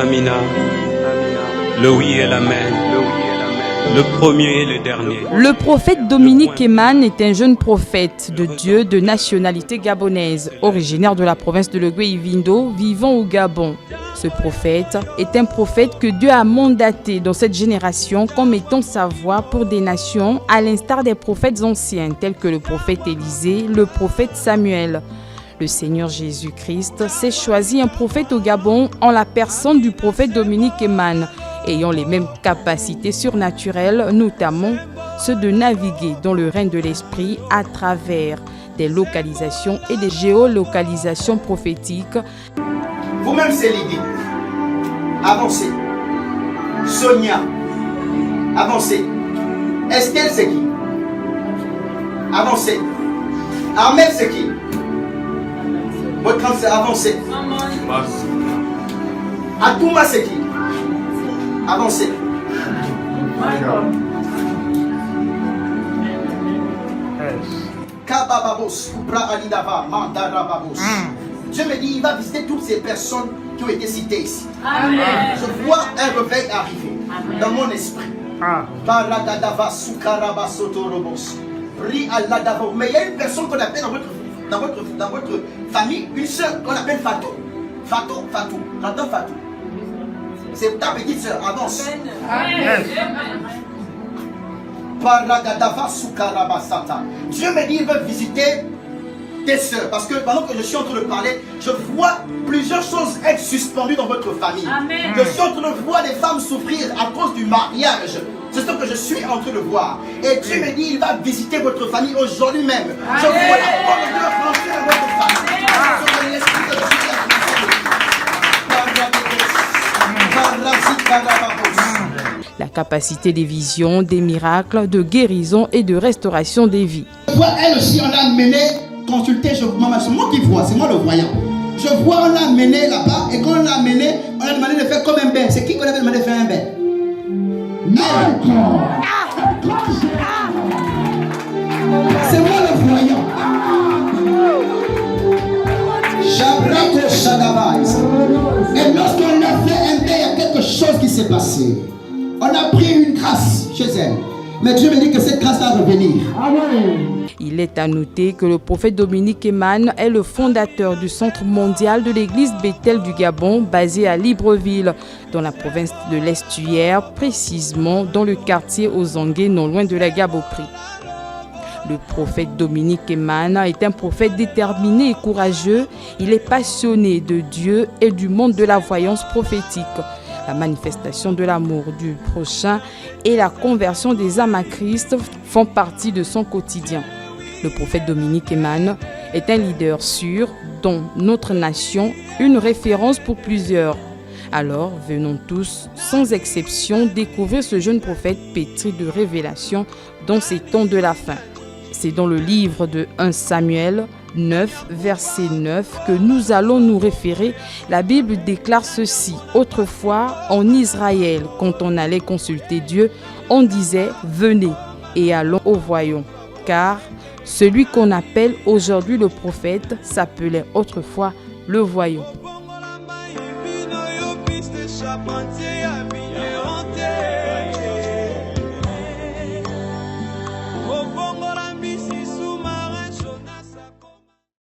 Amina. Le oui et l'amen. Le premier et le dernier. Le prophète Dominique Eman est un jeune prophète de Dieu de nationalité gabonaise, originaire de la province de Legué-Ivindo, vivant au Gabon. Ce prophète est un prophète que Dieu a mandaté dans cette génération comme étant sa voix pour des nations, à l'instar des prophètes anciens tels que le prophète Élisée, le prophète Samuel. Le Seigneur Jésus-Christ s'est choisi un prophète au Gabon en la personne du prophète Dominique Eman, ayant les mêmes capacités surnaturelles, notamment ceux de naviguer dans le règne de l'esprit à travers des localisations et des géolocalisations prophétiques. Vous-même, c'est Lydie. Avancez. Sonia. Avancez. Estelle, c'est qui? Avancez. Armel, c'est qui? Votre grand, c'est avancé. Atouma, c'est qui? Avancez. Kabababos, Kubra Alidava, Mandarababos. Dieu me dit, il va visiter toutes ces personnes qui ont été citées ici. Amen. Je vois un réveil arriver dans mon esprit. Baragadava, Sukaraba, Sotorobos. Bri Aladavo. Mais il y a une personne qu'on appelle dans votre famille, une sœur qu'on appelle Fatou. Fatou. J'entends Fatou. C'est ta petite sœur, avance. Amen. Dieu me dit, il veut visiter tes sœurs. Parce que pendant que je suis en train de parler, je vois plusieurs choses être suspendues dans votre famille. Amen. Je suis en train de voir des femmes souffrir à cause du mariage. C'est ce que je suis en train de voir. Et Dieu me dit, il va visiter votre famille aujourd'hui même. Je vois la porte de Dieu rentrer dans votre famille. Sur l'esprit de Dieu. La capacité des visions, des miracles, de guérison et de restauration des vies. Je vois elle aussi, on l'a amené consulter, c'est moi qui vois, c'est moi le voyant. Je vois, on l'a amené là-bas et quand on l'a amené, on a demandé de faire comme un bain. C'est qui qu'on avait demandé de faire un bain? C'est moi le voyant. Jabrako Shadabais. Et lorsqu'on a fait un bain, il y a quelque chose qui s'est passé. On a pris une grâce chez elle. Mais Dieu me dit que cette grâce va revenir. Amen. Il est à noter que le prophète Dominique Eman est le fondateur du Centre mondial de l'église Bethel du Gabon, basé à Libreville, dans la province de l'Estuaire, précisément dans le quartier Ozangué, non loin de la Gabopri. Le prophète Dominique Eman est un prophète déterminé et courageux. Il est passionné de Dieu et du monde de la voyance prophétique. La manifestation de l'amour du prochain et la conversion des âmes à Christ font partie de son quotidien. Le prophète Dominique Eman est un leader sûr dans notre nation, une référence pour plusieurs. Alors, venons tous, sans exception, découvrir ce jeune prophète pétri de révélations dans ces temps de la fin. C'est dans le livre de 1 Samuel 9, verset 9, que nous allons nous référer. La Bible déclare ceci. Autrefois, en Israël, quand on allait consulter Dieu, on disait « Venez et allons au voyant ». Car celui qu'on appelle aujourd'hui le prophète s'appelait autrefois le voyant.